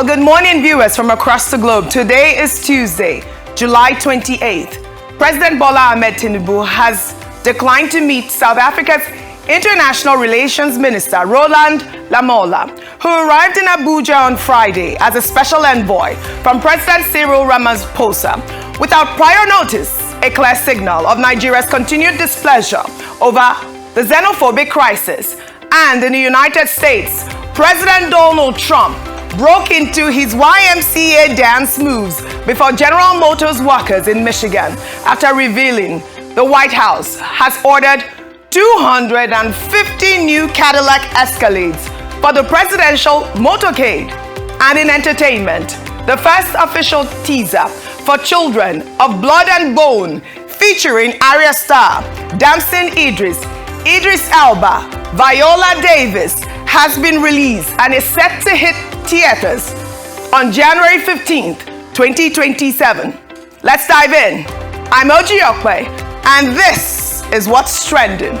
Well, good morning, viewers from across the globe. Today is Tuesday, July 28th. President Bola Ahmed Tinubu has declined to meet South Africa's International Relations Minister, Roland Lamola, who arrived in Abuja on Friday as a special envoy from President Cyril Ramaphosa, without prior notice, a clear signal of Nigeria's continued displeasure over the xenophobic crisis. And in the United States, President Donald Trump broke into his YMCA dance moves before General Motors workers in Michigan after revealing the White House has ordered 250 new Cadillac Escalades for the presidential motorcade. And in entertainment, the first official teaser for Children of Blood and Bone featuring Arya star Damson Idris Elba, Viola Davis has been released and is set to hit theaters on January 15th, 2027. Let's dive in. I'm OjyOkpe, and this is what's trending.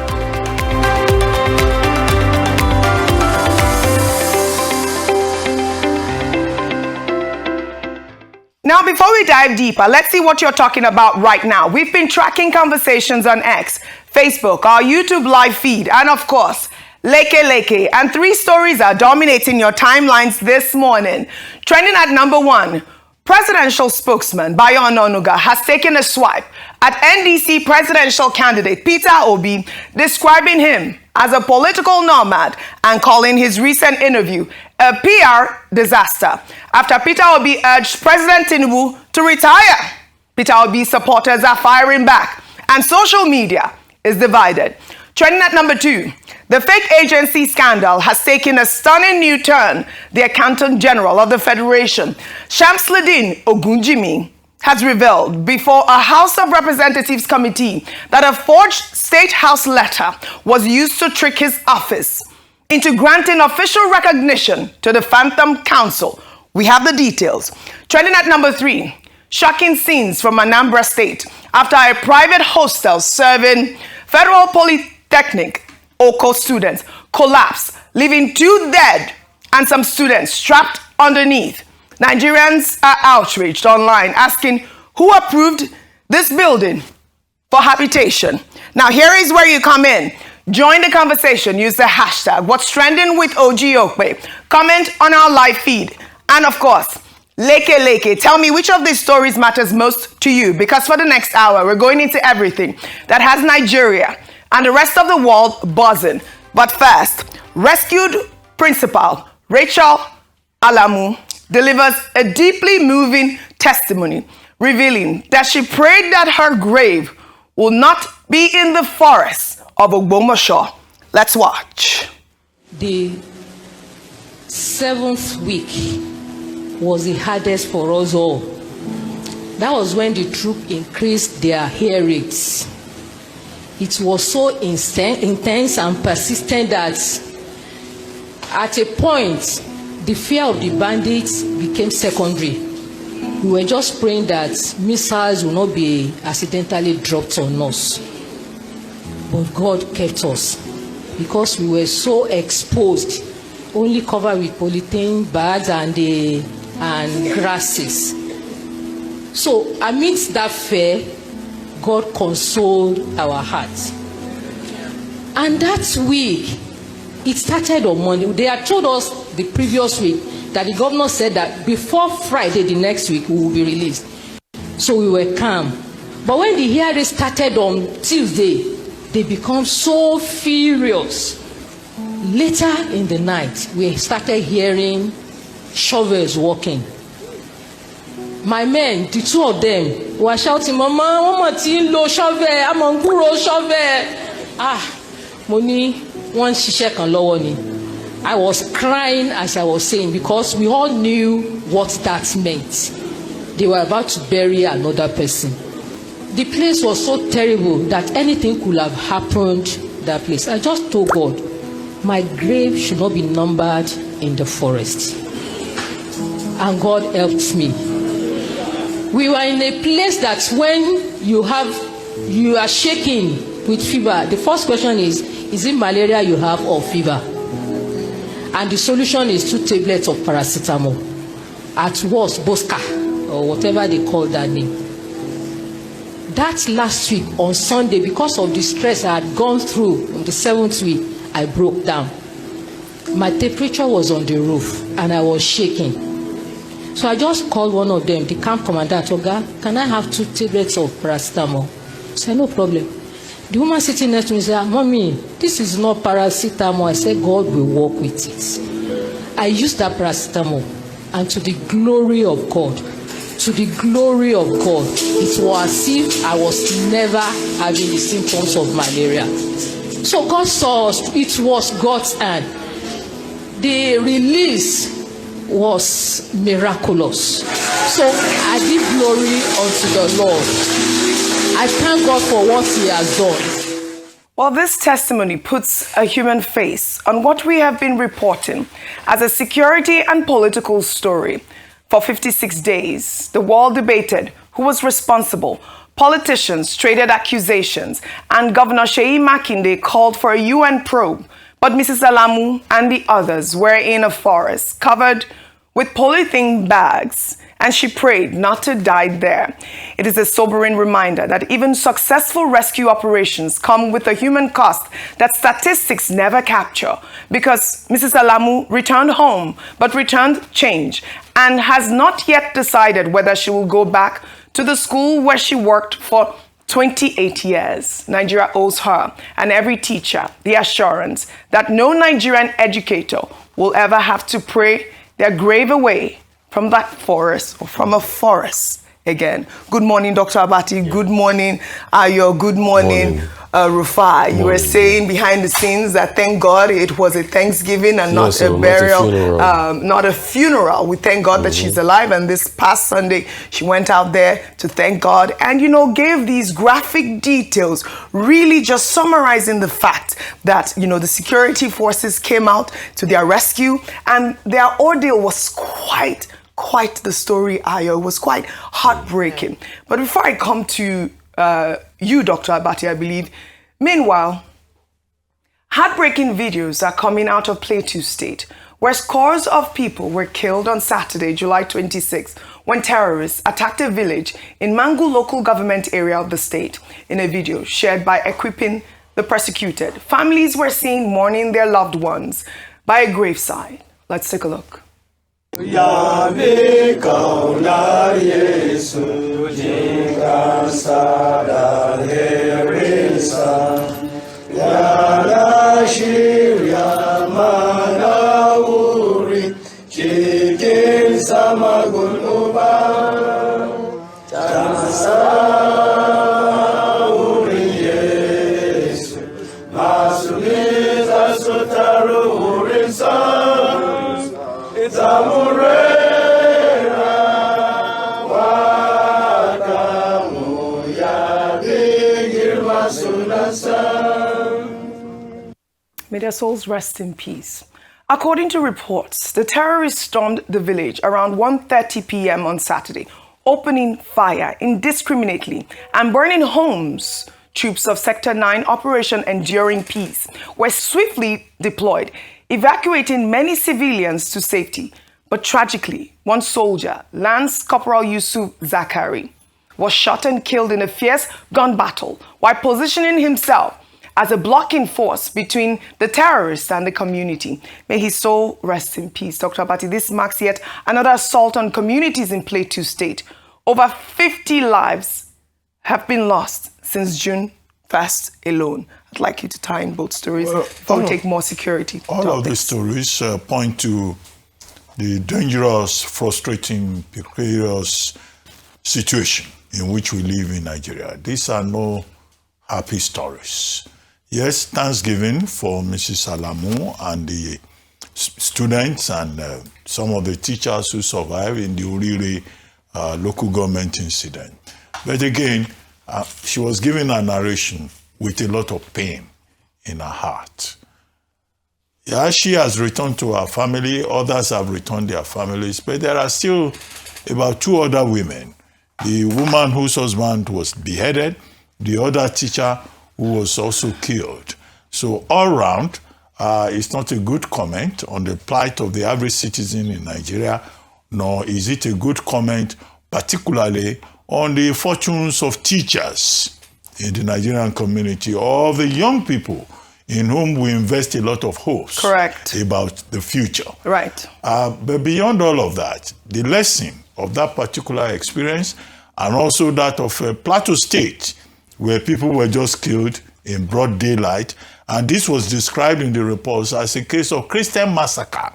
Now, before we dive deeper, let's see what you're talking about right now. We've been tracking conversations on X, Facebook, our YouTube live feed, and of course, Leke. And three stories are dominating your timelines this morning. Trending at number 1, presidential spokesman Bayo Ononuga has taken a swipe at NDC presidential candidate Peter Obi, describing him as a political nomad and calling his recent interview a PR disaster after Peter Obi urged President Tinubu to retire. Peter Obi's supporters are firing back and social media is divided. Trending at number 2, the fake agency scandal has taken a stunning new turn. The Accountant General of the Federation, Shamsuddin Ogunjimi, has revealed before a House of Representatives committee that a forged State House letter was used to trick his office into granting official recognition to the Phantom Council. We have the details. Trending at number 3, shocking scenes from Anambra State after a private hostel serving Federal Polytechnic Oko students collapsed, leaving 2 dead and some students trapped underneath. Nigerians are outraged online, asking who approved this building for habitation. Now, here is where you come in. Join the conversation. Use the hashtag What's Trending with OjyOkpe. Comment on our live feed. And of course, Leke. Tell me which of these stories matters most to you, because for the next hour, we're going into everything that has Nigeria and the rest of the world buzzing. But first, rescued principal Rachel Alamu delivers a deeply moving testimony, revealing that she prayed that her grave will not be in the forest of Ogbomoso. Let's watch. The 7th week was the hardest for us all. That was when the troop increased their hair rates. It was so intense and persistent that at a point, the fear of the bandits became secondary. We were just praying that missiles will not be accidentally dropped on us. But God kept us because we were so exposed, only covered with polythene bags and grasses. So amidst that fear, God consoled our hearts. And that week, it started on Monday. They had told us the previous week that the governor said that before Friday the next week we will be released. So we were calm. But when the hearing started on Tuesday, they become so furious. Later in the night, we started hearing shovels walking. My men, the 2 of them, were shouting, Mama lo shovel, amanguro shovel. Money, one shisha kan lowo ni. I was crying as I was saying, because we all knew what that meant. They were about to bury another person. The place was so terrible that anything could have happened that place. I just told God, my grave should not be numbered in the forest. And God helped me. We were in a place that when you are shaking with fever, the first question is it malaria you have or fever? And the solution is 2 tablets of paracetamol. at worst, Bosca, or whatever they call that name. That last week on Sunday, because of the stress I had gone through on the 7th week, I broke down. My temperature was on the roof and I was shaking. So I just called one of them, the camp commandant, Oga, can I have 2 tablets of paracetamol? I said, no problem. The woman sitting next to me said, Mommy, this is not paracetamol. I said, God will work with it. I used that paracetamol, and to the glory of God, it was as if I was never having the symptoms of malaria. So God saw us, it was God's hand. The release was miraculous. So I give glory unto the Lord. I thank God for what He has done. Well, this testimony puts a human face on what we have been reporting as a security and political story. For 56 days, the world debated who was responsible. Politicians traded accusations, and Governor Seyi Makinde called for a UN probe. But Mrs. Alamu and the others were in a forest covered with polythene bags, and she prayed not to die there. It is a sobering reminder that even successful rescue operations come with a human cost that statistics never capture, because Mrs. Alamu returned home, but returned changed, and has not yet decided whether she will go back to the school where she worked for 28 years. Nigeria owes her and every teacher the assurance that no Nigerian educator will ever have to pray their grave away from that forest, or from a forest again. Good morning, Dr. Abati. Good morning, Ayo. Good morning, Rufai. You were saying behind the scenes that thank God it was a Thanksgiving and not a burial, not a funeral. We thank God that she's alive. And this past Sunday, she went out there to thank God and, gave these graphic details, really just summarizing the fact that, the security forces came out to their rescue, and their ordeal was quite the story, Ayo. It was quite heartbreaking. But before I come to you, Dr. Abati, I believe, meanwhile, heartbreaking videos are coming out of Plateau State, where scores of people were killed on Saturday, July 26th, when terrorists attacked a village in Mangu local government area of the state. In a video shared by Equipping the Persecuted, families were seen mourning their loved ones by a graveside. Let's take a look. May their souls rest in peace. According to reports, the terrorists stormed the village around 1:30 p.m. on Saturday, opening fire indiscriminately and burning homes. Troops of Sector 9 Operation Enduring Peace were swiftly deployed, evacuating many civilians to safety. But tragically, one soldier, Lance Corporal Yusuf Zakari, was shot and killed in a fierce gun battle while positioning himself as a blocking force between the terrorists and the community. May his soul rest in peace. Dr. Abati, this marks yet another assault on communities in Plateau State. Over 50 lives have been lost since June 1st alone. I'd like you to tie in both stories before we take more security All topics. of these stories point to the dangerous, frustrating, precarious situation in which we live in Nigeria. These are no happy stories. Yes, Thanksgiving for Mrs. Alamu and the students and some of the teachers who survived in the Orire local government incident. But again, she was given a narration with a lot of pain in her heart. Yeah, she has returned to her family, others have returned their families, but there are still about 2 other women. The woman whose husband was beheaded, the other teacher who was also killed. So all round, it's not a good comment on the plight of the average citizen in Nigeria nor is it a good comment, particularly on the fortunes of teachers in the Nigerian community or of the young people in whom we invest a lot of hopes about the future. Right. But beyond all of that, the lesson of that particular experience and also that of Plateau State, where people were just killed in broad daylight, and this was described in the reports as a case of Christian massacre,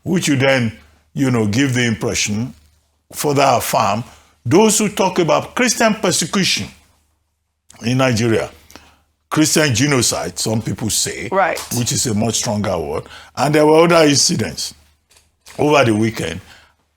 which you then, give the impression, further affirm, those who talk about Christian persecution in Nigeria, Christian genocide, some people say, right, which is a much stronger word. And there were other incidents over the weekend,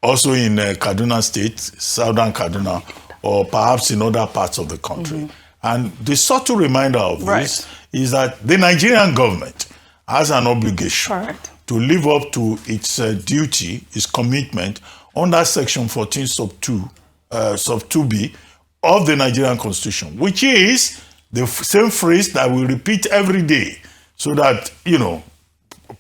also in Kaduna State, southern Kaduna, or perhaps in other parts of the country. And the subtle reminder of this is that the Nigerian government has an obligation to live up to its duty, its commitment under Section 14 sub 2b of the Nigerian Constitution, which is the same phrase that we repeat every day so that,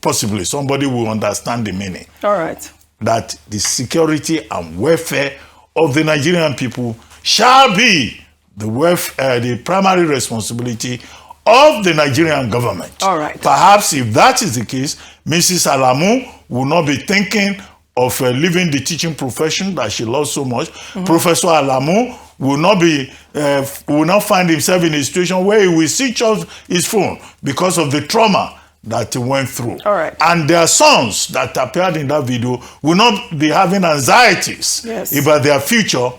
possibly somebody will understand the meaning. All right. That the security and welfare of the Nigerian people shall be the primary responsibility of the Nigerian government. All right. Perhaps if that is the case, Mrs. Alamu will not be thinking of leaving the teaching profession that she loves so much. Professor Alamu will not find himself in a situation where he will switch off his phone because of the trauma that he went through. All right. And their sons that appeared in that video will not be having anxieties about their future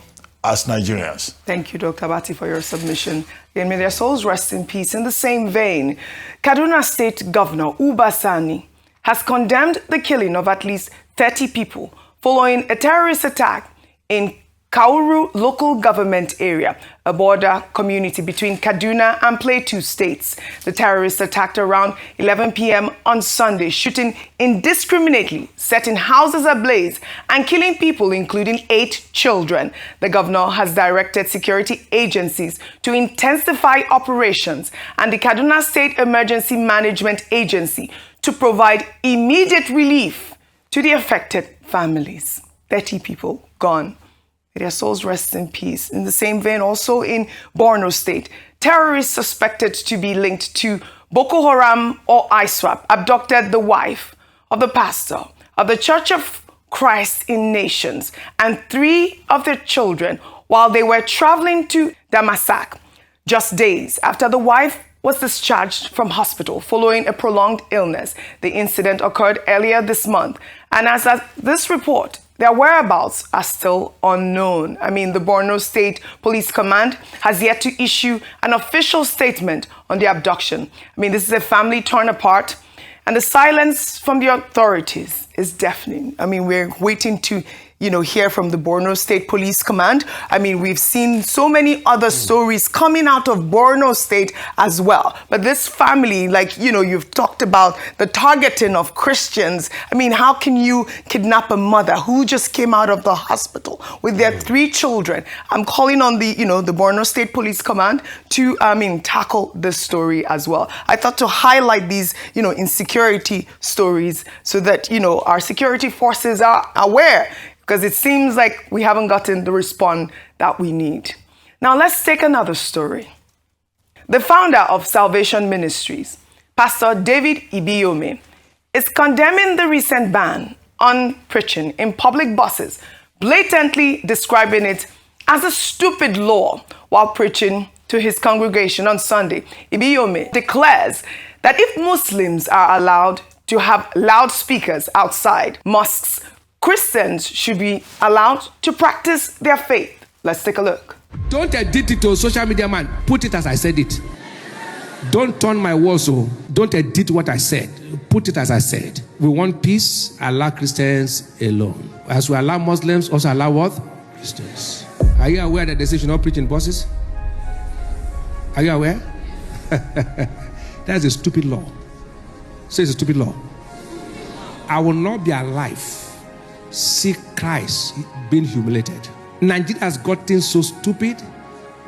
as Nigerians. Thank you, Dr. Bati, for your submission. And may their souls rest in peace. In the same vein, Kaduna State Governor Sani has condemned the killing of at least 30 people following a terrorist attack in Kauru local government area, a border community between Kaduna and Plateau States. The terrorists attacked around 11 p.m. on Sunday, shooting indiscriminately, setting houses ablaze, and killing people, including 8 children. The governor has directed security agencies to intensify operations and the Kaduna State Emergency Management Agency to provide immediate relief to the affected families. 30 people gone. May their souls rest in peace. In the same vein, also in Borno State, terrorists suspected to be linked to Boko Haram or ISWAP abducted the wife of the pastor of the Church of Christ in Nations and 3 of their children while they were traveling to Damasak, just days after the wife was discharged from hospital following a prolonged illness. The incident occurred earlier this month, and as of this report, their whereabouts are still unknown. The Borno State Police Command has yet to issue an official statement on the abduction. This is a family torn apart, and the silence from the authorities is deafening. We're waiting to hear from the Borno State Police Command. We've seen so many other stories coming out of Borno State as well. But this family, you've talked about the targeting of Christians. How can you kidnap a mother who just came out of the hospital with their 3 children? I'm calling on the Borno State Police Command to, tackle this story as well. I thought to highlight these, insecurity stories so that, our security forces are aware, because it seems like we haven't gotten the response that we need. Now let's take another story. The founder of Salvation Ministries, Pastor David Ibiyeomie, is condemning the recent ban on preaching in public buses, blatantly describing it as a stupid law while preaching to his congregation on Sunday. Ibiyeomie declares that if Muslims are allowed to have loudspeakers outside mosques, Christians should be allowed to practice their faith. Let's take a look. Don't edit it to a social media man. Put it as I said it. Don't turn my words. Don't edit what I said. Put it as I said. We want peace. Allow Christians alone. As we allow Muslims, also allow what? Christians. Are you aware that they say you should not preach in buses? Are you aware? That's a stupid law. Say it's a stupid law. I will not be alive. See Christ being humiliated. Nigeria has gotten so stupid.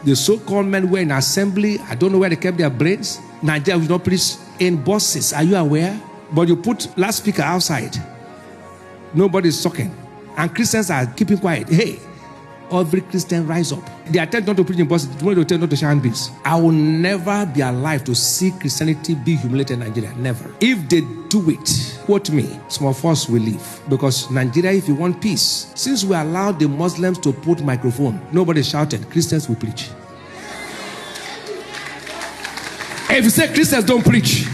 The so-called men were in assembly. I don't know where they kept their brains. Nigeria will not preach in buses. Are you aware? But you put loudspeaker outside. Nobody's talking. and Christians are keeping quiet. Hey, every Christian rise up. They attempt not to preach in buses, tomorrow they attempt not to shine bees. I will never be alive to see Christianity be humiliated in Nigeria. Never. If they do it, quote me, small force will leave. Because Nigeria, if you want peace, since we allowed the Muslims to put microphone, nobody shouted, Christians will preach. If you say Christians don't preach,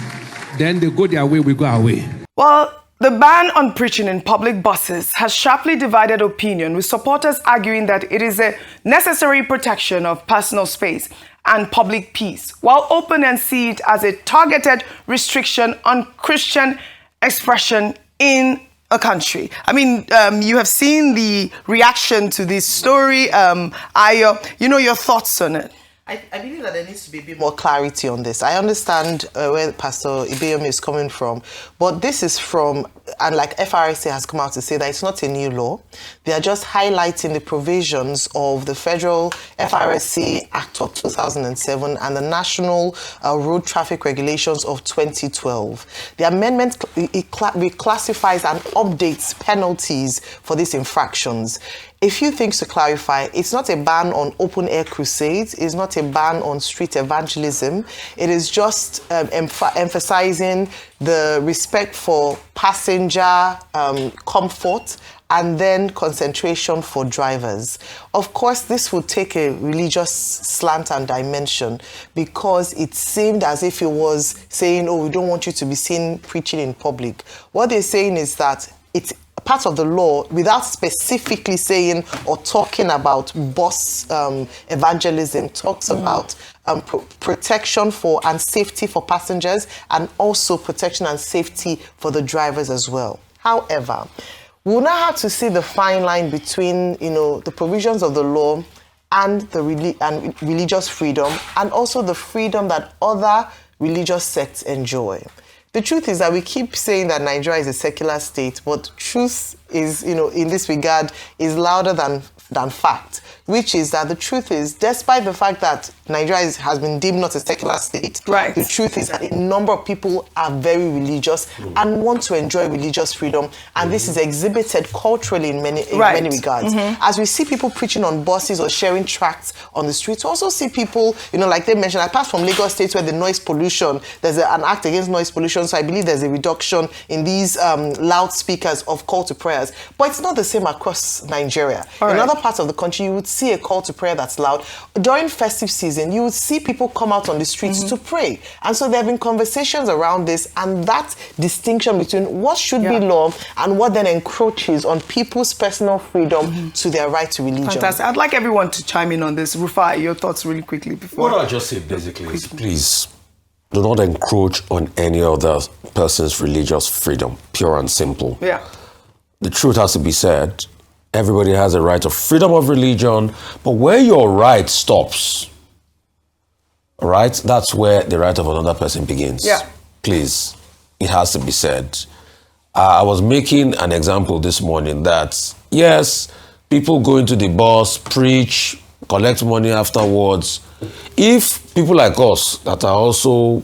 then they go their way, we go our way. Well, the ban on preaching in public buses has sharply divided opinion, with supporters arguing that it is a necessary protection of personal space and public peace, while opponents see it as a targeted restriction on Christian expression in a country. I mean, you have seen the reaction to this story. Ayo, your thoughts on it? I believe that there needs to be a bit more clarity on this. I understand where Pastor Ibeyome is coming from, but this is from, and like FRSA has come out to say that it's not a new law. They are just highlighting the provisions of the Federal FRSA Act of 2007 and the National Road Traffic Regulations of 2012. The amendment reclassifies and updates penalties for these infractions. A few things to clarify: it's not a ban on open-air crusades, it's not a ban on street evangelism. It is just emphasizing the respect for passenger comfort and then concentration for drivers. Of course, this would take a religious slant and dimension, because it seemed as if it was saying, oh, we don't want you to be seen preaching in public. What they're saying is that it's part of the law, without specifically saying or talking about bus evangelism, talks about protection for and safety for passengers, and also protection and safety for the drivers as well. However, we'll now have to see the fine line between, the provisions of the law and the religious freedom, and also the freedom that other religious sects enjoy. The truth is that we keep saying that Nigeria is a secular state, but truth is, in this regard, is louder than fact, which is that the truth is, despite the fact that Nigeria has been deemed not a secular state, right, the truth is that a number of people are very religious and want to enjoy religious freedom, and this is exhibited culturally in many regards. As we see people preaching on buses or sharing tracts on the streets, we also see people, like they mentioned, apart from Lagos State, where the noise pollution, there's an act against noise pollution, so I believe there's a reduction in these loudspeakers of call to prayers, but it's not the same across Nigeria. In other parts of the country, you would see a call to prayer that's loud. During festive season, you would see people come out on the streets to pray. And so there have been conversations around this, and that distinction between what should be law and what then encroaches on people's personal freedom to their right to religion. Fantastic. I'd like everyone to chime in on this. Rufai, your thoughts really quickly before. What I'll just say basically is, please do not encroach on any other person's religious freedom, pure and simple. Yeah. The truth has to be said. Everybody has a right of freedom of religion, but where your right stops, all right, that's where the right of another person begins. Yeah. Please, it has to be said. I was making an example this morning that, yes, people go into the bus, preach, collect money afterwards. If people like us that are also,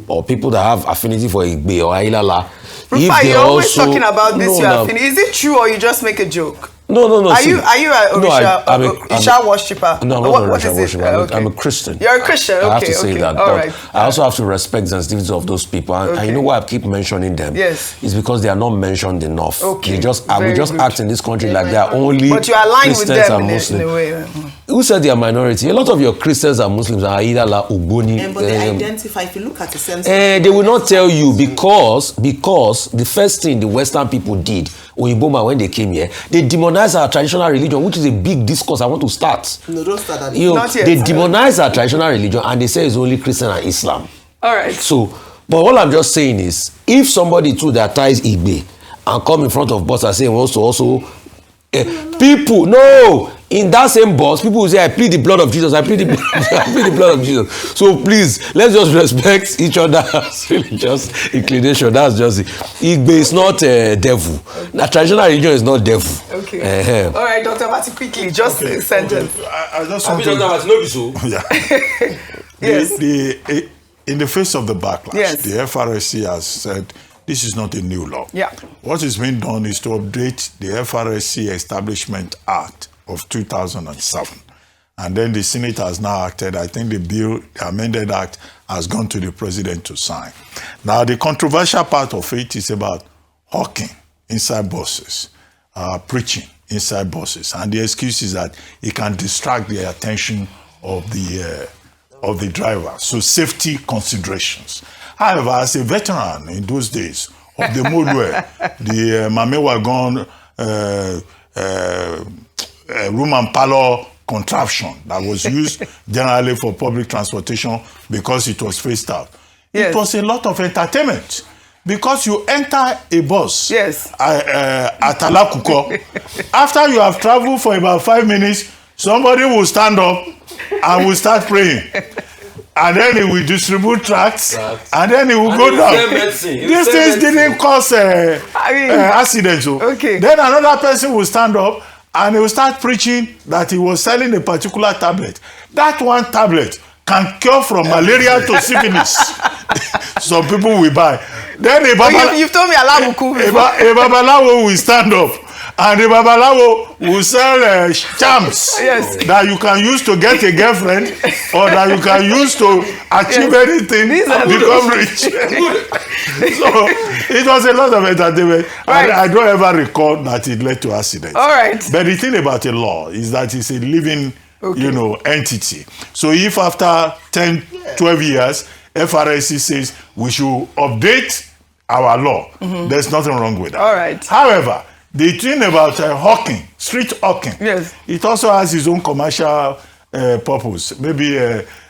or people that have affinity for Igbe or Ailala, Rufai, you're always talking about this. Is it true, or you just make a joke? No. Are you an Isha worshipper? No, I'm not an Isha worshipper. I'm a Christian. You're a Christian. Okay, I have to say that. All but right. I also have to respect the sensitivities of those people. And you know why I keep mentioning them? Yes. It's because they are not mentioned enough. Okay. We just act in this country like they are only but you align Christians with them and Muslims. in a way. Who said they are minority? A lot of your Christians and Muslims are either Ugboni. But they identify, if you look at the sense. They will not tell you because the first thing the Western people did, Oyiboma, when they came here, they demonized our traditional religion, which is a big discourse I want to start. No, don't start that. Not yet. They demonized our traditional religion and they say it's only Christian and Islam. All right. So, but all I'm just saying is, if somebody too that ties Igbe and come in front of boss and say he wants to also people, no, in that same bus, people will say, I plead the blood of Jesus, I plead the blood of Jesus. So please, let's just respect each other's religious inclination. That's just it. Igbe is not a devil. The traditional religion is not devil. Okay. All right, Dr. Mati, quickly, just a sentence. I just want to... Yes. In the face of the backlash, yes, the FRSC has said this is not a new law. Yeah. What is being done is to update the FRSC Establishment Act of 2007. And then the Senate has now acted. I think the amended act, has gone to the president to sign. Now, the controversial part of it is about hawking inside buses, preaching inside buses. And the excuse is that it can distract the attention of the driver. So safety considerations. However, as a veteran in those days of the mode where the Mame Wagon room and parlor contraption that was used generally for public transportation because it was phased out. Yes. It was a lot of entertainment because you enter a bus yes. At Alakuko. After you have traveled for about 5 minutes, somebody will stand up and will start praying. And then he will distribute tracts, and then he will go down. These things didn't cause accidents. Okay. Then another person will stand up and he will start preaching that he was selling a particular tablet. That one tablet can cure from malaria to syphilis. Some people will buy. Then you've told me Alamu a babalawo will stand up. And the babalawo will sell charms yes. that you can use to get a girlfriend or that you can use to achieve anything and become rich. So it was a lot of entertainment. Right. I don't ever recall that it led to accidents. All right. But the thing about a law is that it's a living, entity. So if after 10, 12 years, FRSC says we should update our law, there's nothing wrong with that. All right. However, the thing about hawking, street hawking, yes. it also has its own commercial purpose. Maybe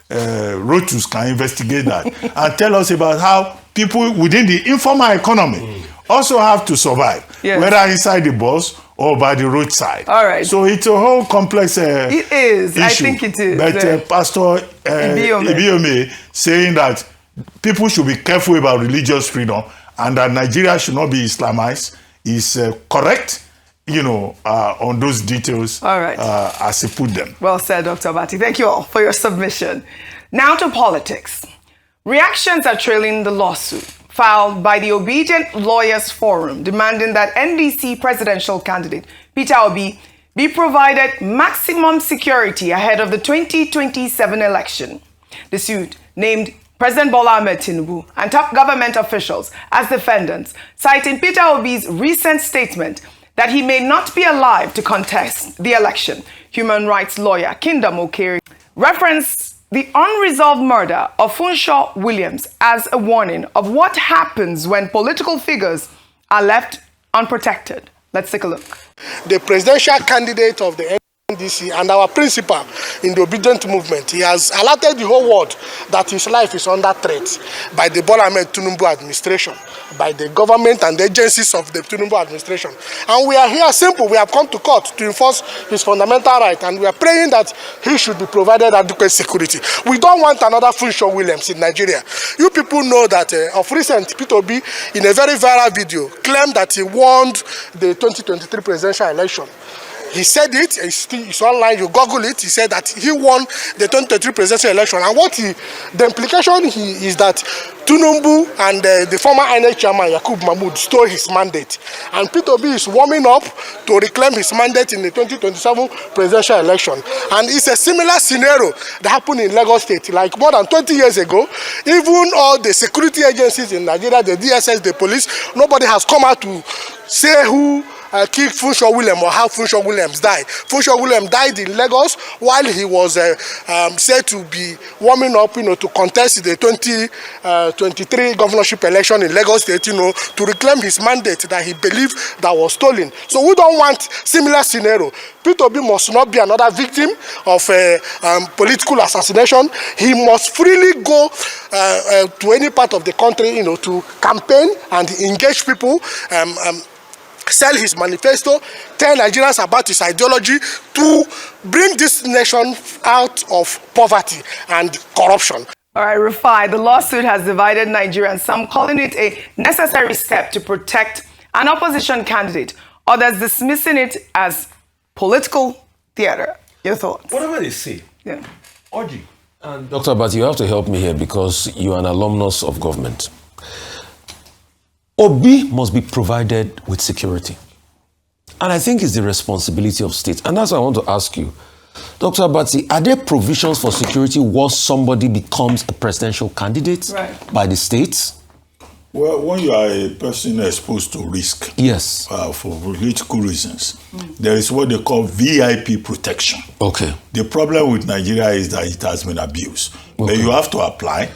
Rotus can investigate that and tell us about how people within the informal economy also have to survive, yes. whether inside the bus or by the roadside. All right. So it's a whole complex it is. issue. I think it is. But Pastor Ibiome saying that people should be careful about religious freedom and that Nigeria should not be Islamized is correct, on those details. All right. As he put them. Well said, Dr. Abati. Thank you all for your submission. Now to politics. Reactions are trailing the lawsuit filed by the Obidient Lawyers Forum demanding that NDC presidential candidate Peter Obi be provided maximum security ahead of the 2027 election. The suit named President Bola Ahmed Tinubu and top government officials as defendants, citing Peter Obi's recent statement that he may not be alive to contest the election. Human rights lawyer Kingdom Okere referenced the unresolved murder of Funshaw Williams as a warning of what happens when political figures are left unprotected. Let's take a look. The presidential candidate of the NDC and our principal in the Obidient movement, he has alerted the whole world that his life is under threat by the Bola Ahmed Tinubu administration, by the government and the agencies of the Tinubu administration. And we are here simple. We have come to court to enforce his fundamental right, and we are praying that he should be provided adequate security. We don't want another Funshaw Williams in Nigeria. You people know that of recent, Peter Obi, in a very viral video, claimed that he won the 2023 presidential election. He said it, it's online, you Google it, he said that he won the 2023 presidential election. And the implication is that Tinubu and the former INEC chairman, Yakub Mahmoud, stole his mandate. And Peter Obi is warming up to reclaim his mandate in the 2027 presidential election. And it's a similar scenario that happened in Lagos State. Like more than 20 years ago, even all the security agencies in Nigeria, the DSS, the police, nobody has come out to say who killed Funshaw Williams or how Funshaw Williams died. Funshaw Williams died in Lagos while he was said to be warming up, to contest the 2023 governorship election in Lagos State, to reclaim his mandate that he believed that was stolen. So we don't want similar scenario. Peter Obi must not be another victim of political assassination. He must freely go to any part of the country, to campaign and engage people. Sell his manifesto, tell Nigerians about his ideology to bring this nation out of poverty and corruption. All right, Rufai, the lawsuit has divided Nigerians, some calling it a necessary step to protect an opposition candidate, others dismissing it as political theater. Your thoughts? Whatever they say. Yeah. Oji. And Dr. Abati, you have to help me here because you are an alumnus of government. Obi must be provided with security. And I think it's the responsibility of state. And that's why I want to ask you, Dr. Abati, are there provisions for security once somebody becomes a presidential candidate by the states? Well, when you are a person exposed to risk, yes, for political reasons, there is what they call VIP protection. Okay. The problem with Nigeria is that it has been abused. Okay. But you have to apply,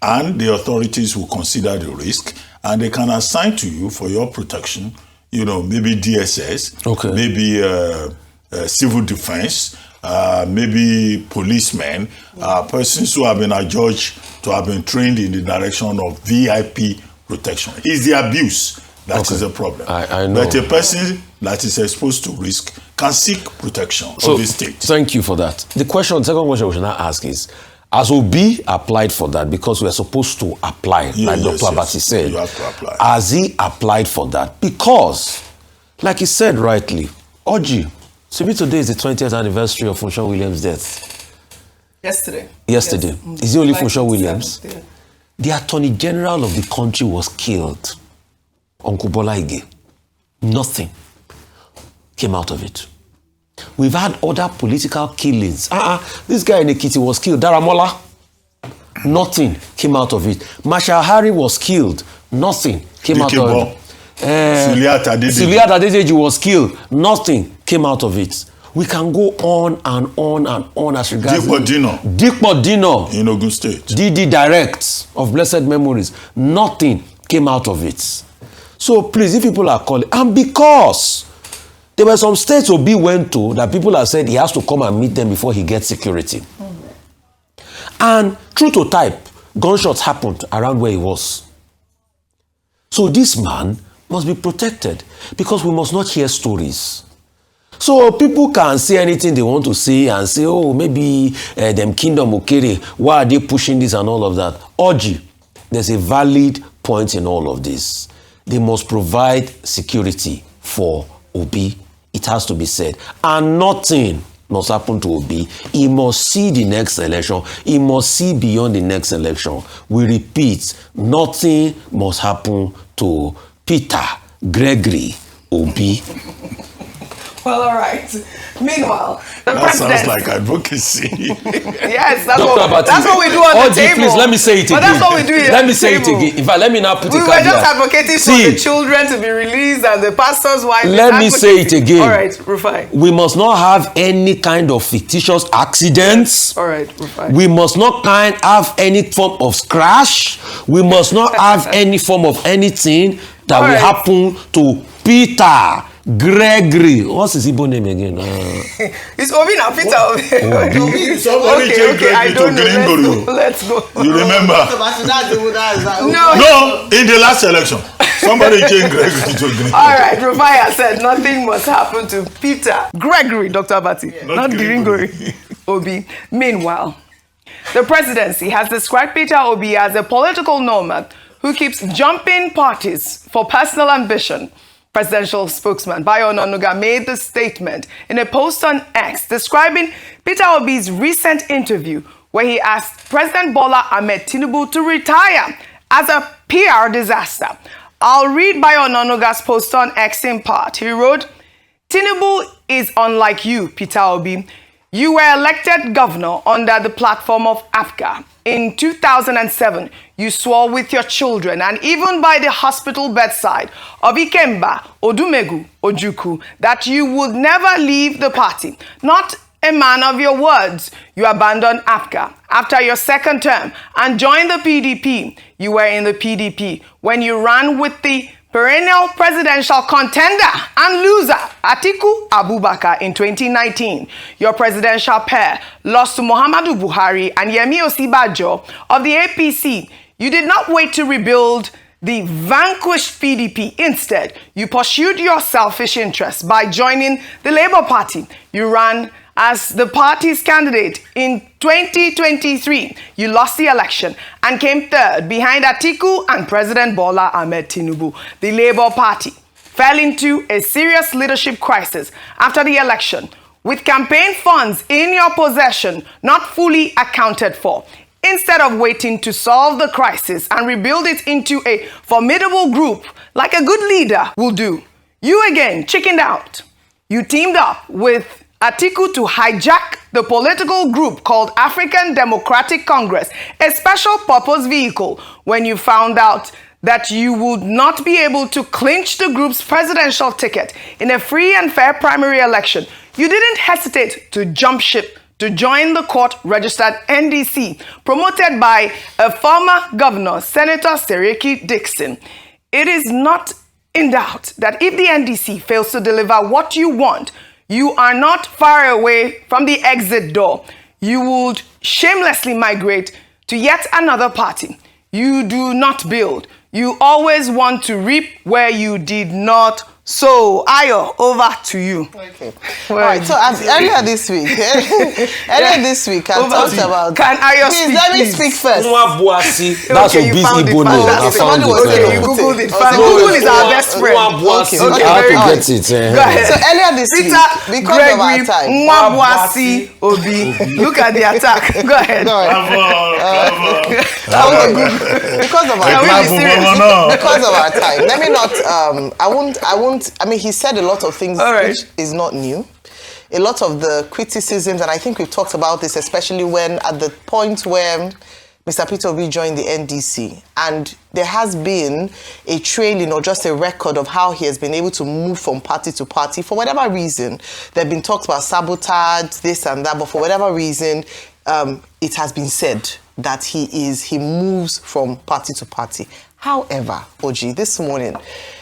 and the authorities will consider the risk, and they can assign to you for your protection, you know, maybe DSS, okay, maybe civil defense, maybe policemen, persons who have been adjudged to have been trained in the direction of VIP protection. It's the abuse that is the problem. I know. But a person that is exposed to risk can seek protection of the state. Thank you for that. The second question we should now ask is, has Obi applied for that? Because we are supposed to apply, like Dr. Abati said. You have to apply. Has he applied for that? Because, like he said rightly, Oji, maybe today is the 20th anniversary of Funsho Williams' death. Yesterday. Yes. Is it only Funsho Williams? Yeah. The Attorney General of the country was killed. Uncle Bola Ige. Nothing came out of it. We've had other political killings. This guy in Ekiti was killed. Daramola. Nothing came out of it. Marshal Harry was killed. Nothing came out of it. Suliat Adedeji was killed. Nothing came out of it. We can go on and on and on as regards Dikpo Dino in Ogun State. DD Direct of blessed memories. Nothing came out of it. So please, if people are calling, and because there were some states Obi went to that people have said he has to come and meet them before he gets security. And true to type, gunshots happened around where he was. So this man must be protected because we must not hear stories. So people can say anything they want to say and say, oh, maybe them kingdom Okere, why are they pushing this and all of that? Oji, there's a valid point in all of this. They must provide security for Obi. It has to be said. And nothing must happen to Obi. He must see the next election. He must see beyond the next election. We repeat, nothing must happen to Peter Gregory Obi. Well, all right. Meanwhile, the that president... sounds like advocacy. Yes, that's what we do on the table. Please, let me say it again. But that's what we do here. Let me say it again. In fact, let me now put it We were just advocating for the children to be released and the pastor's wife. Let me say it again. All right, Rufai. We must not have any kind of fictitious accidents. All right, Rufai. We must not have any form of crash. We must not have any form of anything that will happen to Peter Gregory. What's his Igbo name again? It's Obi now, Peter Obi. Somebody change Gregory to Gregory. Let's go. You remember? No, in the last election, somebody changed Gregory to Gregory. All right, Rufai said nothing must happen to Peter Gregory, Dr. Abati, not Gregory. Obi. Meanwhile, the presidency has described Peter Obi as a political nomad who keeps jumping parties for personal ambition. Presidential spokesman Bayo Onanuga made the statement in a post on X describing Peter Obi's recent interview where he asked President Bola Ahmed Tinubu to retire as a PR disaster. I'll read Bayo Onanuga's post on X in part. He wrote, Tinubu is unlike you, Peter Obi. You were elected governor under the platform of APGA. In 2007, you swore with your children and even by the hospital bedside of Ikemba, Odumegu, Ojukwu, that you would never leave the party. Not a man of your words. You abandoned APGA after your second term and joined the PDP. You were in the PDP when you ran with the perennial presidential contender and loser, Atiku Abubakar, in 2019. Your presidential pair lost to Muhammadu Buhari and Yemi Osibajo of the APC. You did not wait to rebuild the vanquished PDP. Instead, you pursued your selfish interests by joining the Labour Party. You ran as the party's candidate in 2023. You lost the election and came third behind Atiku and President Bola Ahmed Tinubu. The Labour Party fell into a serious leadership crisis after the election, with campaign funds in your possession not fully accounted for. instead of waiting to solve the crisis and rebuild it into a formidable group like a good leader will do. You again chickened out. You teamed up with Atiku to hijack the political group called African Democratic Congress, a special purpose vehicle, when you found out that you would not be able to clinch the group's presidential ticket in a free and fair primary election. You didn't hesitate to jump ship to join the court-registered NDC, promoted by a former governor, Senator Seriki Dixon. It is not in doubt that if the NDC fails to deliver what you want, you are not far away from the exit door. You would shamelessly migrate to yet another party. You do not build. You always want to reap where you did not sow. Ayo, over to you. Okay. All right. So earlier this week, I talked about. Can Ayo speak? Let me speak first. That's a busy Igbo name. I found it. Okay, you Googled it. Google is our best friend. Okay, I have to get it. Go ahead. So earlier this week, because of our time. Mwabwasi Obi. Look at the attack. Go ahead. Because of our time. Because of our time. Let me not. I mean, he said a lot of things which is not new. A lot of the criticisms, and I think we've talked about this, especially when at the point where Mr. Peter Obi joined the NDC, and there has been a trailing or just a record of how he has been able to move from party to party. For whatever reason, there have been talks about sabotage, this and that, but for whatever reason, it has been said that he moves from party to party. However, Oji, this morning,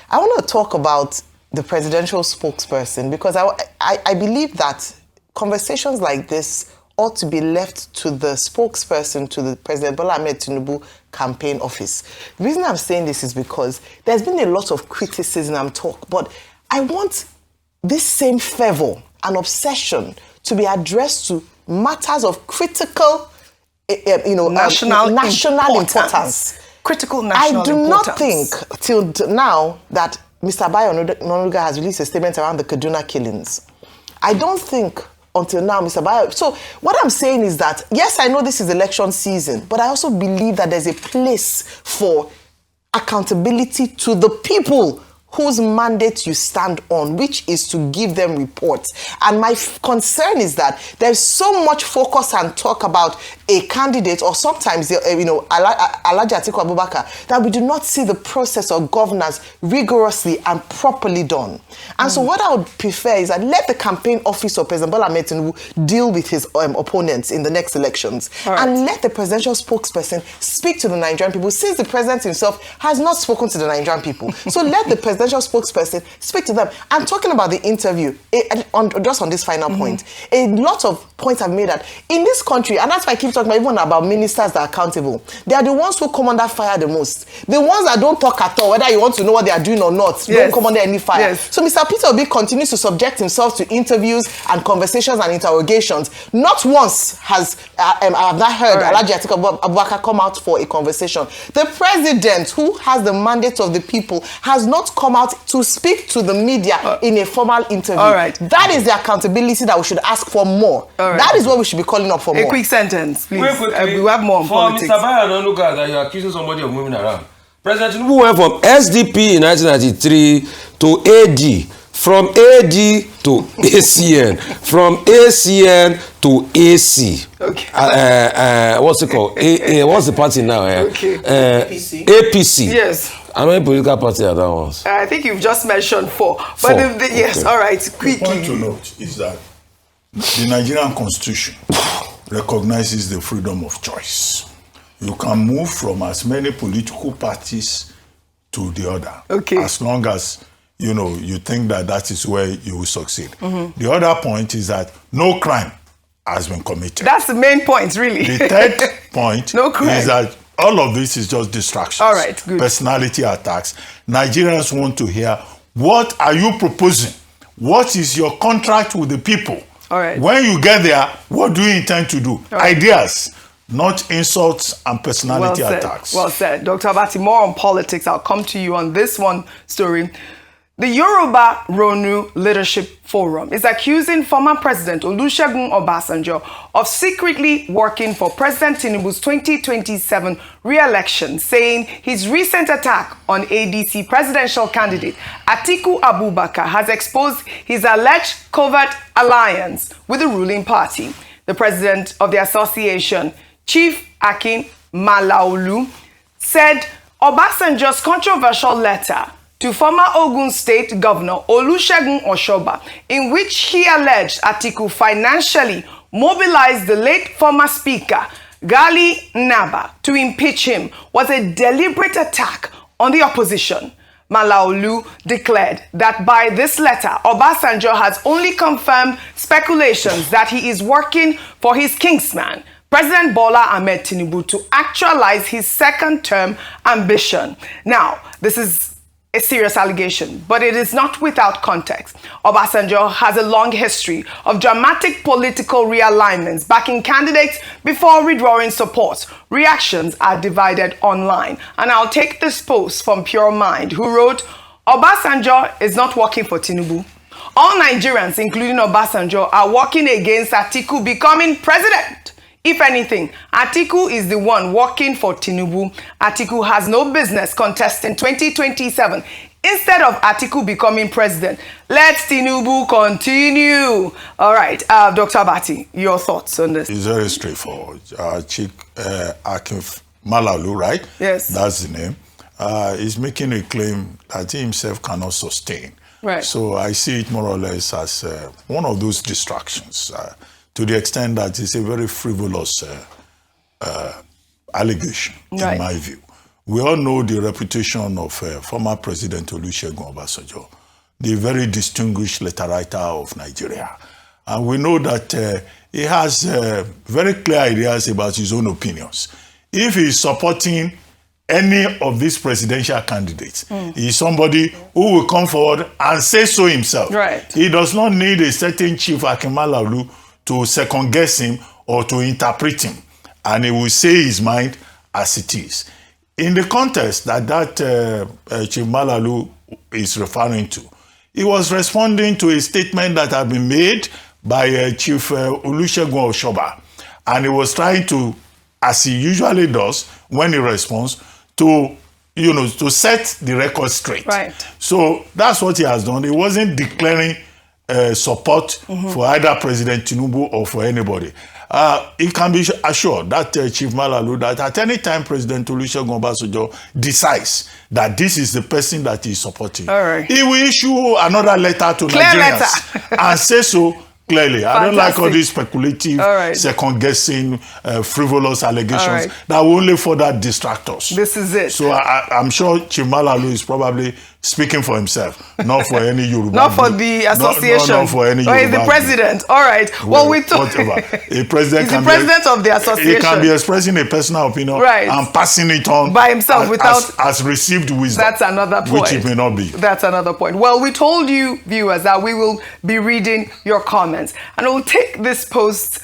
I want to talk about the presidential spokesperson, because I believe that conversations like this ought to be left to the spokesperson to the President Bola Ahmed Tinubu campaign office. The reason I'm saying this is because there's been a lot of criticism and talk, but I want this same fervor and obsession to be addressed to matters of critical, national importance. Critical national importance. I do not think till now that Mr. Bayo Onanuga has released a statement around the Kaduna killings. I don't think until now, Mr. Bayo. So what I'm saying is that, yes, I know this is election season, but I also believe that there's a place for accountability to the people whose mandate you stand on, which is to give them reports. And my concern is that there's so much focus and talk about a candidate, or sometimes, Alhaji Atiku Abubakar, that we do not see the process of governance rigorously and properly done. And so what I would prefer is that let the campaign office of President Bola Ahmed Tinubu deal with his opponents in the next elections. And let the presidential spokesperson speak to the Nigerian people, since the president himself has not spoken to the Nigerian people. So let the presidential spokesperson speak to them. I'm talking about the interview, just on this final point. A lot of points have made that in this country, and that's why I keep talking even about ministers that are accountable. They are the ones who come under fire the most. The ones that don't talk at all, whether you want to know what they are doing or not, don't come under any fire. So Mr. Peter Obi continues to subject himself to interviews and conversations and interrogations. Not once has I have not heard Alhaji Atiku Abubakar come out for a conversation. The president, who has the mandate of the people, has not come out to speak to the media in a formal interview. That is the accountability that we should ask for more. That is what we should be calling up for more. A quick sentence, please. We have more on politics. For Mr. Bayo Onanuga, that you're accusing somebody of moving around. President Tinubu went from SDP in 1993 to AD, from AD to ACN, from ACN to AC. What's it called? What's the party now? APC. APC. Yes. How many political parties are that ones? I think you've just mentioned four. But yes, all right, quickly. The point to note is that the Nigerian Constitution recognizes the freedom of choice. You can move from as many political parties to the other, as long as you think that is where you will succeed. The other point is that no crime has been committed. That's the main point, really. The third point is that all of this is just distractions. All right, good. Personality attacks. Nigerians want to hear, what are you proposing? What is your contract with the people? All right. When you get there, what do you intend to do? Ideas, not insults and personality attacks. Well said. Dr. Abati, more on politics. I'll come to you on this one story. The Yoruba Ronu Leadership Forum is accusing former President Olusegun Obasanjo of secretly working for President Tinubu's 2027 re-election, saying his recent attack on ADC presidential candidate Atiku Abubakar has exposed his alleged covert alliance with the ruling party. The president of the association, Chief Akin Malaolu, said Obasanjo's controversial letter to former Ogun State Governor Olusegun Oshoba, in which he alleged Atiku financially mobilized the late former Speaker Gali Naba to impeach him, was a deliberate attack on the opposition. Malaolu declared that by this letter, Obasanjo has only confirmed speculations that he is working for his kingsman, President Bola Ahmed Tinubu, to actualize his second-term ambition. Now, this is a serious allegation, but it is not without context. Obasanjo has a long history of dramatic political realignments, backing candidates before withdrawing support. Reactions are divided online. And I'll take this post from Pure Mind, who wrote, Obasanjo is not working for Tinubu. All Nigerians, including Obasanjo, are working against Atiku becoming president. If anything, Atiku is the one working for Tinubu. Atiku has no business contesting 2027. Instead of Atiku becoming president, let Tinubu continue. All right, Dr. Abati, your thoughts on this? It's very straightforward. Chief Akin Malaolu, right? Yes. That's the name. He's making a claim that he himself cannot sustain. Right. So I see it more or less as one of those distractions. To the extent that it's a very frivolous allegation, right, in my view. We all know the reputation of former President Olusegun Obasanjo, the very distinguished letter writer of Nigeria. And we know that he has very clear ideas about his own opinions. If he's supporting any of these presidential candidates, he's somebody who will come forward and say so himself. Right. He does not need a certain Chief Akin Malaolu to second guess him or to interpret him, and he will say his mind as it is. In the context that Chief Malaolu is referring to, he was responding to a statement that had been made by Chief Olusegun Oshoba, and he was trying to, as he usually does when he responds, to set the record straight. Right. So that's what he has done. He wasn't declaring support for either President Tinubu or for anybody. He can be assured that Chief Malaolu, that at any time President Olusegun Obasanjo decides that this is the person that he is supporting, he will issue another letter to Nigerians and say so clearly. I don't like all these speculative, second-guessing, frivolous allegations that will only further distract us. This is it. So I'm sure Chief Malaolu is probably speaking for himself, not for any Yoruba. Not for the association. Not for any Yoruba. He's the president. All right. Well, we talk. Whatever. A president he's the president of the association. He can be expressing a personal opinion and passing it on by himself as received wisdom. That's another point. Which it may not be. That's another point. Well, we told you, viewers, that we will be reading your comments. And we'll take this post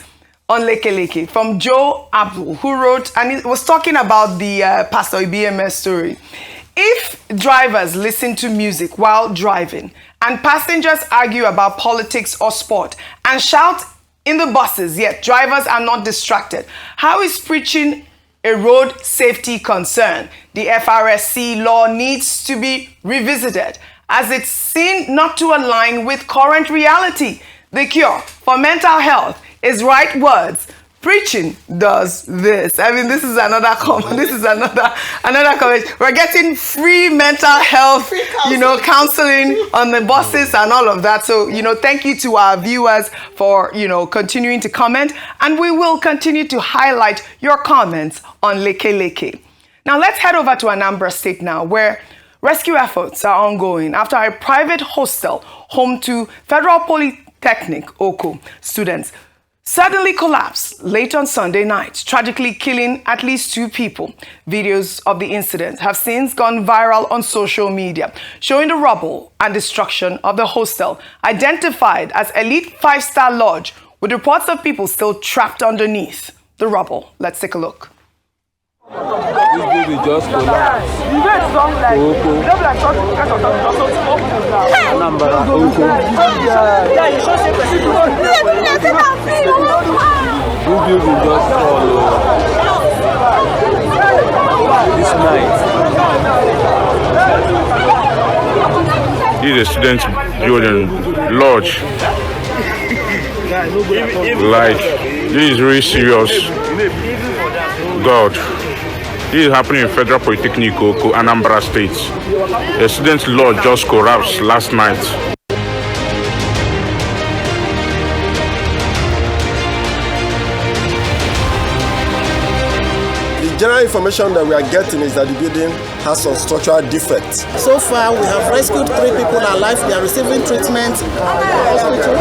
on Leke from Joe Abdul, who wrote, and he was talking about the Pastor EBMS story. If drivers listen to music while driving and passengers argue about politics or sport and shout in the buses, yet drivers are not distracted, how is preaching a road safety concern? The FRSC law needs to be revisited as it's seen not to align with current reality. The cure for mental health is right words. Preaching does this. I mean, this is another comment. This is another comment. We're getting free mental health, counseling on the buses and all of that. So, thank you to our viewers for, continuing to comment. And we will continue to highlight your comments on Leke. Now, let's head over to Anambra State now, where rescue efforts are ongoing after a private hostel home to Federal Polytechnic, Oko, students suddenly collapsed late on Sunday night, tragically killing at least 2 people. Videos of the incident have since gone viral on social media, showing the rubble and destruction of the hostel, identified as Elite 5-star Lodge, with reports of people still trapped underneath the rubble. Let's take a look. building just collapsed. Anambra, this building just fall this night. This is a student building lodge. Like, this is really serious. God. This is happening in Federal Polytechnic, Anambra State. A student lodge just collapsed last night. The general information that we are getting is that the building has some structural defects. So far, we have rescued 3 people alive. They are receiving treatment in the hospital.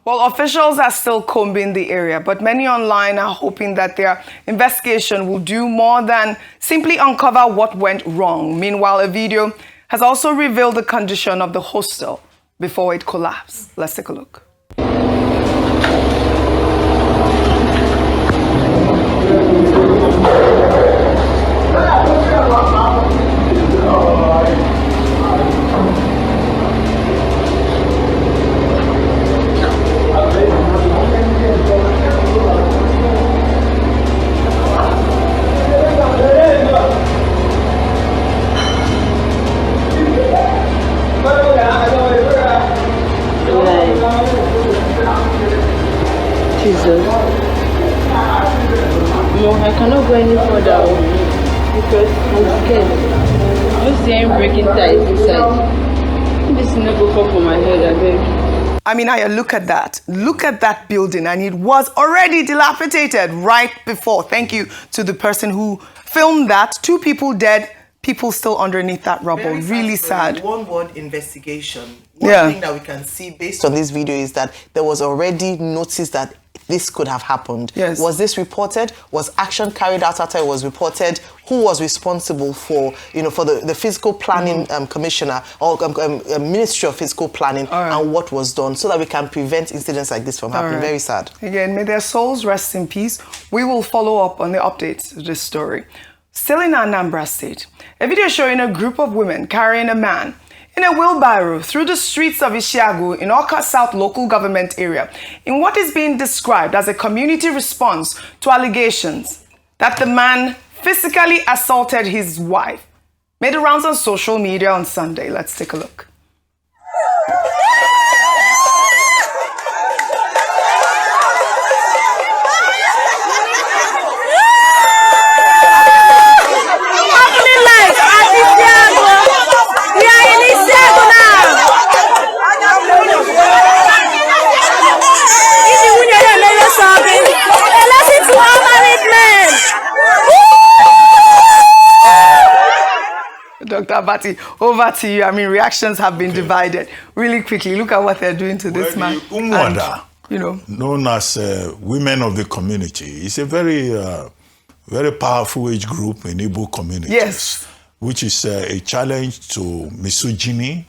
Well, officials are still combing the area, but many online are hoping that their investigation will do more than simply uncover what went wrong. Meanwhile, a video has also revealed the condition of the hostel before it collapsed. Let's take a look. Jesus. No, I cannot go any further because I'm scared. Just hearing breaking ties inside. This is not go up on my head, I beg. I mean, Aya, look at that. Look at that building, and it was already dilapidated right before. Thank you to the person who filmed that. 2 people dead, people still underneath that rubble. Really sad. One word investigation. One thing that we can see based on this video is that there was already notice that this could have happened. Yes. Was this reported? Was action carried out after it was reported? Who was responsible for, for the physical planning commissioner or Ministry of Physical Planning, and what was done so that we can prevent incidents like this from happening? Very sad. Again, may their souls rest in peace. We will follow up on the updates to this story. Still in Anambra State, a video showing a group of women carrying a man in a wheelbarrow through the streets of Ishiagu in Awka South local government area in what is being described as a community response to allegations that the man physically assaulted his wife. Made the rounds on social media on Sunday. Let's take a look. Dr. Abati, over to you. I mean, reactions have been divided. Really quickly, look at what they're doing to this man. Umwada, known as women of the community, is a very, very powerful age group in Igbo communities. Yes. Which is a challenge to misogyny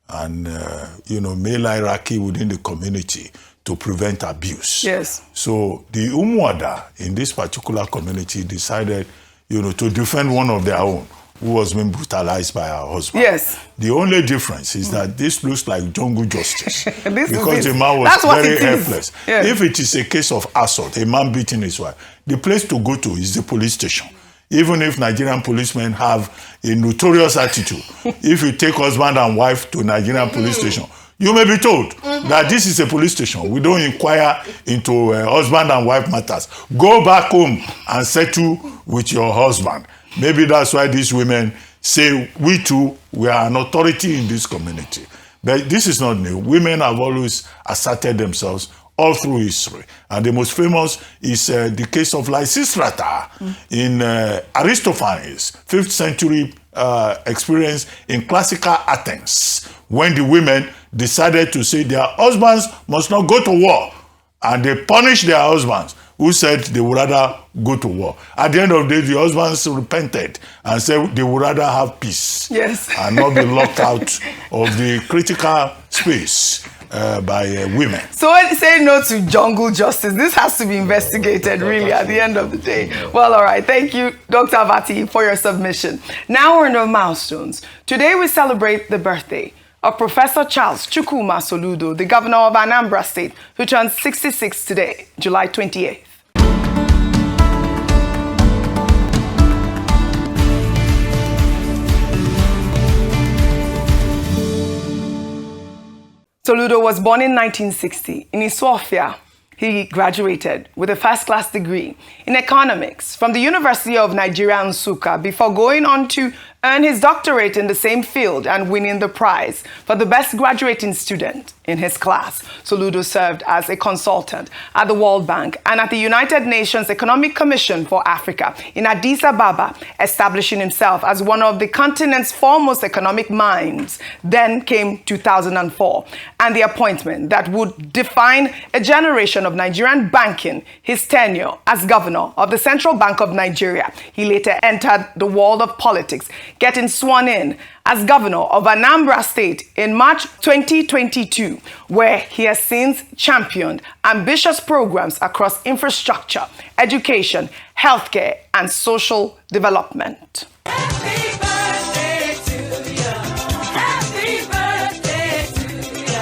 and, male hierarchy within the community to prevent abuse. Yes. So the Umwada in this particular community decided, to defend one of their own who was being brutalized by her husband. Yes. The only difference is that this looks like jungle justice because the man was That's very helpless. Yes. If it is a case of assault, a man beating his wife, the place to go to is the police station. Even if Nigerian policemen have a notorious attitude, if you take husband and wife to Nigerian police station, you may be told that this is a police station. We don't inquire into husband and wife matters. Go back home and settle with your husband. Maybe that's why these women say, we too, we are an authority in this community. But this is not new. Women have always asserted themselves all through history. And the most famous is the case of Lysistrata in Aristophanes' 5th century experience in classical Athens, when the women decided to say their husbands must not go to war, and they punished their husbands who said they would rather go to war. At the end of the day, the husbands repented and said they would rather have peace. Yes. And not be locked out of the critical space by women. So say no to jungle justice. This has to be investigated, really, at the end of the day. Well, all right. Thank you, Dr. Vati, for your submission. Now we're on the milestones. Today we celebrate the birthday of Professor Charles Chukwuma Soludo, the governor of Anambra State, who turns 66 today, July 28th. Soludo was born in 1960 in Iswafia. He graduated with a first-class degree in economics from the University of Nigeria, Nsukka, before going on to earn his doctorate in the same field and winning the prize for the best graduating student in his class. Soludo served as a consultant at the World Bank and at the United Nations Economic Commission for Africa in Addis Ababa, establishing himself as one of the continent's foremost economic minds. Then came 2004 and the appointment that would define a generation of Nigerian banking, his tenure as governor of the Central Bank of Nigeria. He later entered the world of politics, getting sworn in as governor of Anambra State in March 2022, where he has since championed ambitious programs across infrastructure, education, healthcare, and social development. Happy birthday to you. Happy birthday to you.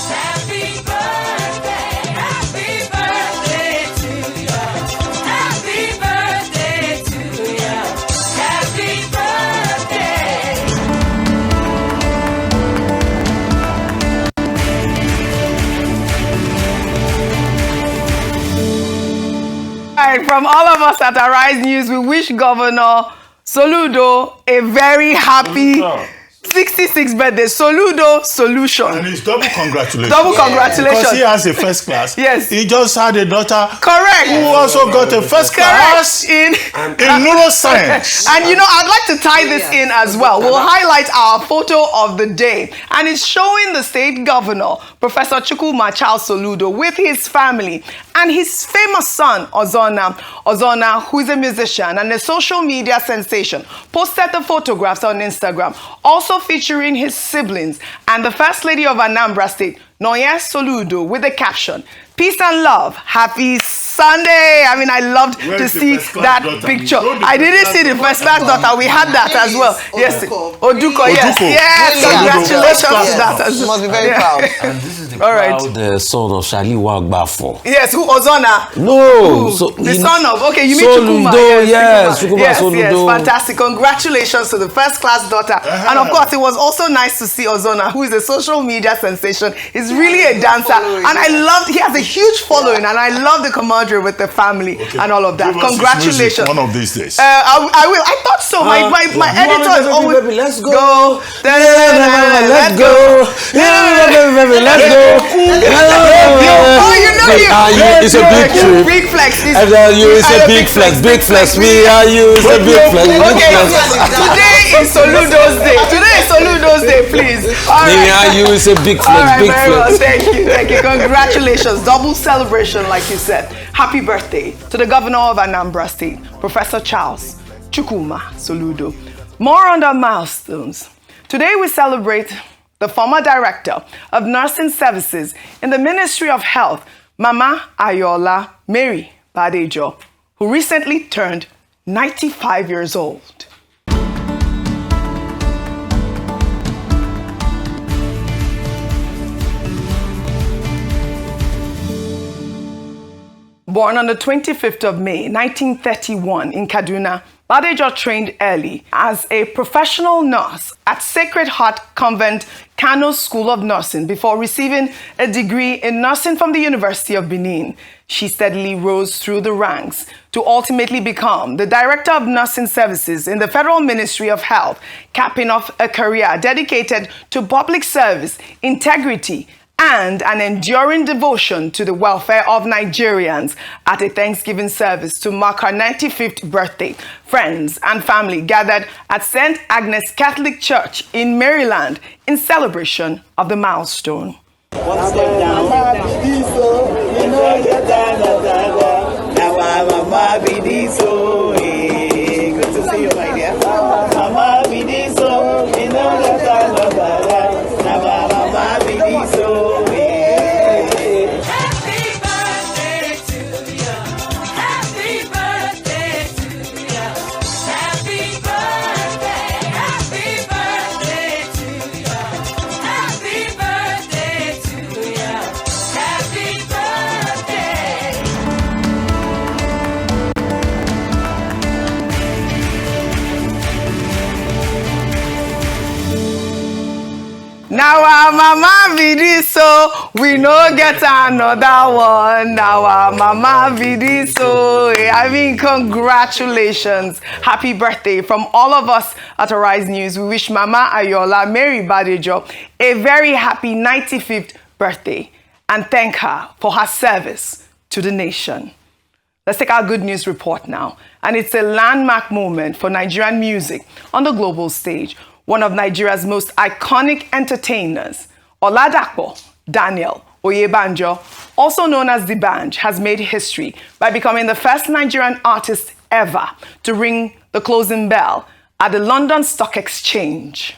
Happy birthday. Happy birthday to you. Happy birthday to you. Happy birthday. All right, from all of us at Arise News, we wish Governor Soludo a very happy 66th birthday. Soludo solution. And it's double congratulations. Double congratulations. Because he has a first class. Yes. He just had a daughter. Correct. Who also got a first class in neuroscience. And you know, I'd like to tie this in as well. We'll highlight our photo of the day. And it's showing the state governor, Professor Chukwuma Charles Soludo, with his family and his famous son, Ozona, who is a musician and a social media sensation, posted the photographs on Instagram, also featuring his siblings and the First Lady of Anambra State, Noye Soludo, with the caption, "Peace and love, happy Sunday." I mean, I loved to see that picture. I didn't see the first class daughter. We had that as well. Yes, Oduko. Yes, yes. Congratulations to that as well. Must be very proud. And this is the proud son of Shali Wagbafo. Yes, who Ozona? No, so the son of. Okay, you mean Soludo? Chukwuma? Yes, Chukwuma yes, Soludo. yes, fantastic. Congratulations to the first class daughter. And of course, it was also nice to see Ozona, who is a social media sensation. He's really a dancer, and I loved. He has a huge following, and I love the camaraderie with the family and all of that. Congratulations. One of these days. I will. I thought so. My editor is always. Baby, let's go. Let's go. Let's go. Oh, you know you. It's a big trip. Big flex. It's a big flex. Big flex. Me are you. It's a big flex. Okay. Today is Soludo's day. Today is Soludo's day. Please. Me are you. It's a big flex. All right, big very flex. well. Thank you. Thank you. Congratulations. Double celebration, like you said. Happy birthday to the governor of Anambra State, Professor Charles Chukwuma Soludo. More on the milestones. Today we celebrate the former director of nursing services in the Ministry of Health, Mama Ayola Mary Badejo, who recently turned 95 years old. Born on the 25th of May, 1931 in Kaduna, Badejo trained early as a professional nurse at Sacred Heart Convent, Kano School of Nursing before receiving a degree in nursing from the University of Benin. She steadily rose through the ranks to ultimately become the Director of Nursing Services in the Federal Ministry of Health, capping off a career dedicated to public service, integrity, and an enduring devotion to the welfare of Nigerians. At a Thanksgiving service to mark her 95th birthday, friends and family gathered at St. Agnes Catholic Church in Maryland in celebration of the milestone. One step down. mama be this oh, eh. Good to see you, my dear. Mama be this oh, we know that I love her. Mama be this oh, eh. Happy birthday to you. Happy birthday to you. Happy birthday. Happy birthday to you. Happy birthday to you. Happy birthday. Now our mama be this so we no get another one. Now our mama be this so I mean congratulations. Happy birthday from all of us at Arise News. We wish Mama Ayola Mary Badejo a very happy 95th birthday and thank her for her service to the nation. Let's take our good news report now. And it's a landmark moment for Nigerian music on the global stage. One of Nigeria's most iconic entertainers, Oladapo Daniel Oyebanjo, also known as D'banj, has made history by becoming the first Nigerian artist ever to ring the closing bell at the London Stock Exchange.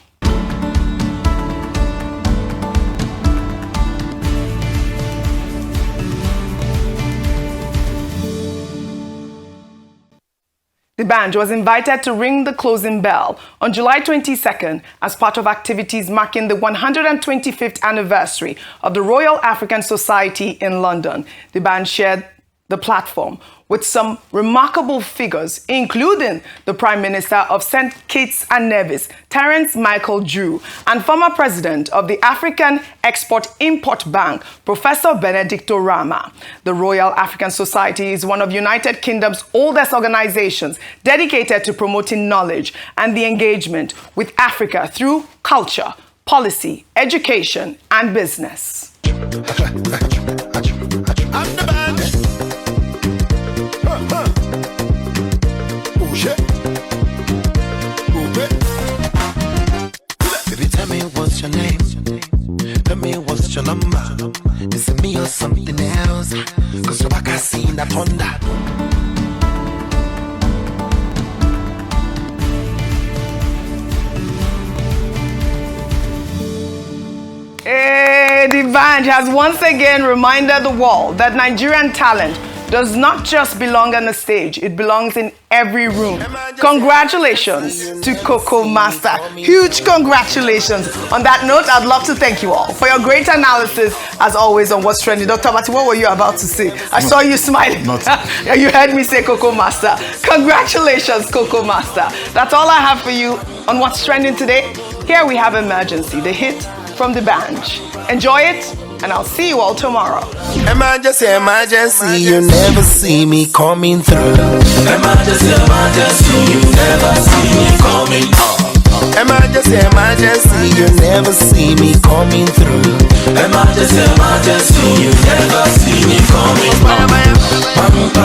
D'banj was invited to ring the closing bell on July 22nd as part of activities marking the 125th anniversary of the Royal African Society in London. D'banj shared the platform with some remarkable figures, including the Prime Minister of St. Kitts and Nevis, Terence Michael Drew, and former president of the African Export-Import Bank, Professor Benedicto Rama. The Royal African Society is one of United Kingdom's oldest organizations dedicated to promoting knowledge and the engagement with Africa through culture, policy, education, and business. Baby, tell me what's your name? Tell me what's your number? Is it me or something else? Cause your back I seen that thunder. Hey, D'banj has once again reminded the world that Nigerian talent does not just belong on the stage, it belongs in every room. Congratulations to Coco Master. Huge congratulations. On that note, I'd love to thank you all for your great analysis, as always, on What's Trending. Dr. Mati, what were you about to say? I saw you smiling. You heard me say Coco Master. Congratulations, Coco Master. That's all I have for you on What's Trending today. Here we have Emergency, the hit from D'banj. Enjoy it, and I'll see you all tomorrow. Emergency, emergency, you never see me coming through. Emergency, emergency, you never see me coming through. Emergency, emergency, you never see me coming through. Emergency, emergency, you never see me coming through.